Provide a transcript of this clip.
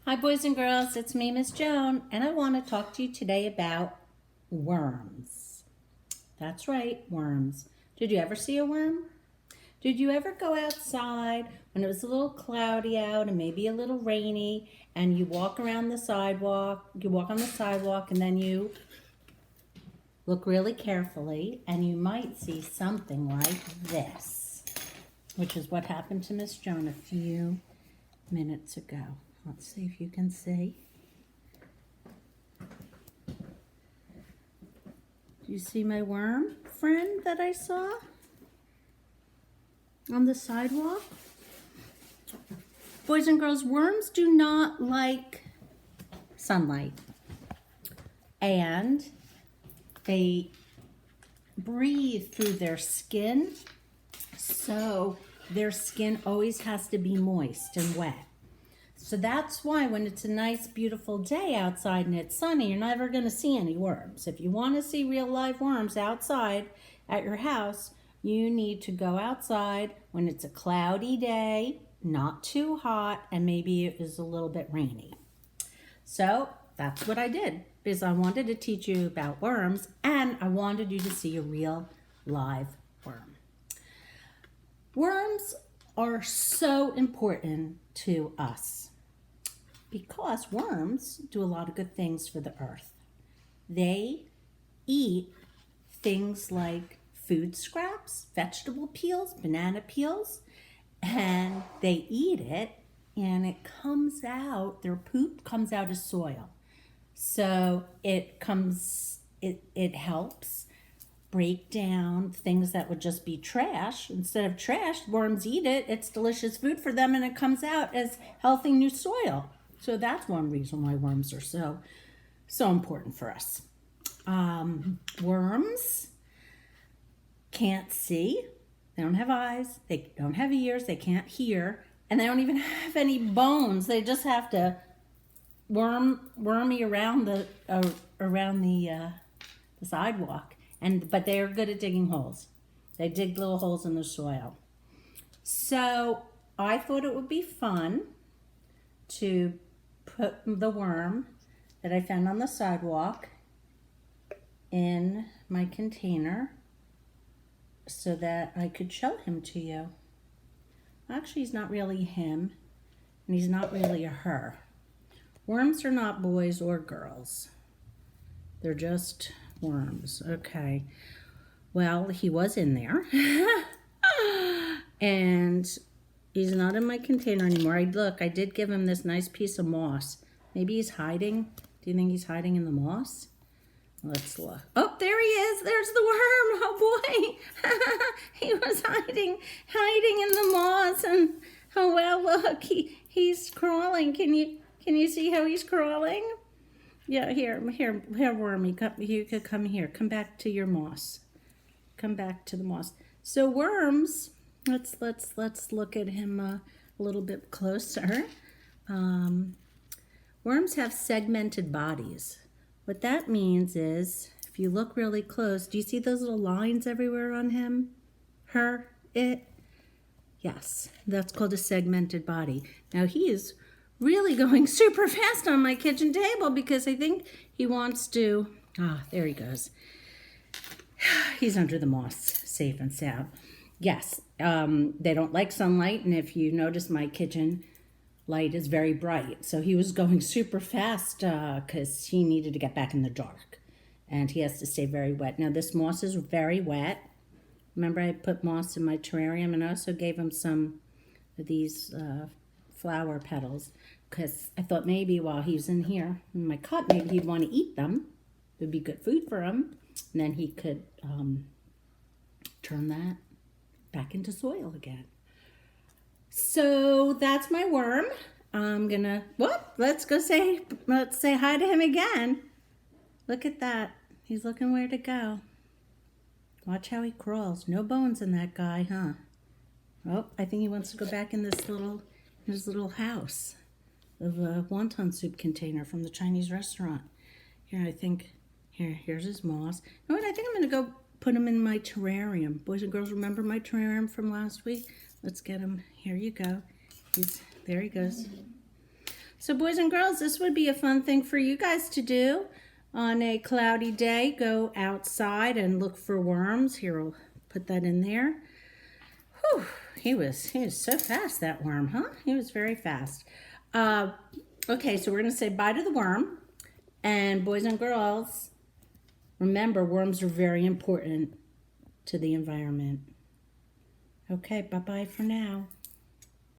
Hi boys and girls, it's me, Miss Joan, and I want to talk to you today about worms. That's right, worms. Did you ever see a worm? Did you ever go outside when it was a little cloudy out and maybe a little rainy and you walk around the sidewalk, you walk on the sidewalk and then you look really carefully and you might see something like this, which is what happened to Miss Joan a few minutes ago. Let's see if you can see. Do you see my worm friend that I saw on the sidewalk? Boys and girls, worms do not like sunlight, and they breathe through their skin, so their skin always has to be moist and wet. So that's why when it's a nice, beautiful day outside and it's sunny, you're never going to see any worms. If you want to see real live worms outside at your house, you need to go outside when it's a cloudy day, not too hot, and maybe it is a little bit rainy. So that's what I did, because I wanted to teach you about worms and I wanted you to see a real live worm. Worms are so important to us because worms do a lot of good things for the earth. They eat things like food scraps, vegetable peels, banana peels, and they eat it and it comes out, their poop comes out as soil. So it helps break down things that would just be trash. Instead of trash, worms eat it. It's delicious food for them and it comes out as healthy new soil. So that's one reason why worms are so important for us. Worms can't see. They don't have eyes. They don't have ears. They can't hear. And they don't even have any bones. They just have to wormy around the sidewalk. But they are good at digging holes. They dig little holes in the soil. So I thought it would be fun to put the worm that I found on the sidewalk in my container so that I could show him to you. Actually, he's not really him, and he's not really a her. Worms are not boys or girls. They're just worms. Okay. Well, he was in there. And he's not in my container anymore. I did give him this nice piece of moss. Maybe he's hiding. Do you think he's hiding in the moss? Let's look. Oh, there he is. There's the worm. Oh boy. He was hiding in the moss. And oh well, look, he's crawling. Can you see how he's crawling? Yeah, here, wormy. You could come here. Come back to your moss. Come back to the moss. So worms, let's look at him a little bit closer. Worms have segmented bodies. What that means is, if you look really close, do you see those little lines everywhere on him? Her, it? Yes, that's called a segmented body. Now he is really going super fast on my kitchen table because I think he wants to, there he goes. He's under the moss, safe and sound. Yes, they don't like sunlight, and if you notice, my kitchen light is very bright. So he was going super fast because he needed to get back in the dark, and he has to stay very wet. Now this moss is very wet. Remember, I put moss in my terrarium, and I also gave him some of these flower petals because I thought maybe while he was in here in my cup, maybe he'd want to eat them. It would be good food for him, and then he could turn that back into soil again. So that's my worm. I'm gonna, let's say hi to him again. Look at that. He's looking where to go. Watch how he crawls. No bones in that guy, huh? Oh, I think he wants to go back in his little house of a wonton soup container from the Chinese restaurant. Here, I think, here's his moss. You know what, I think I'm gonna go put him in my terrarium. Boys and girls, remember my terrarium from last week? Let's get him. Here you go. There he goes. So boys and girls, this would be a fun thing for you guys to do on a cloudy day. Go outside and look for worms. Here, we'll put that in there. Whew, he was so fast, that worm, huh? He was very fast. Okay, so we're gonna say bye to the worm. And boys and girls, remember, worms are very important to the environment. Okay, bye-bye for now.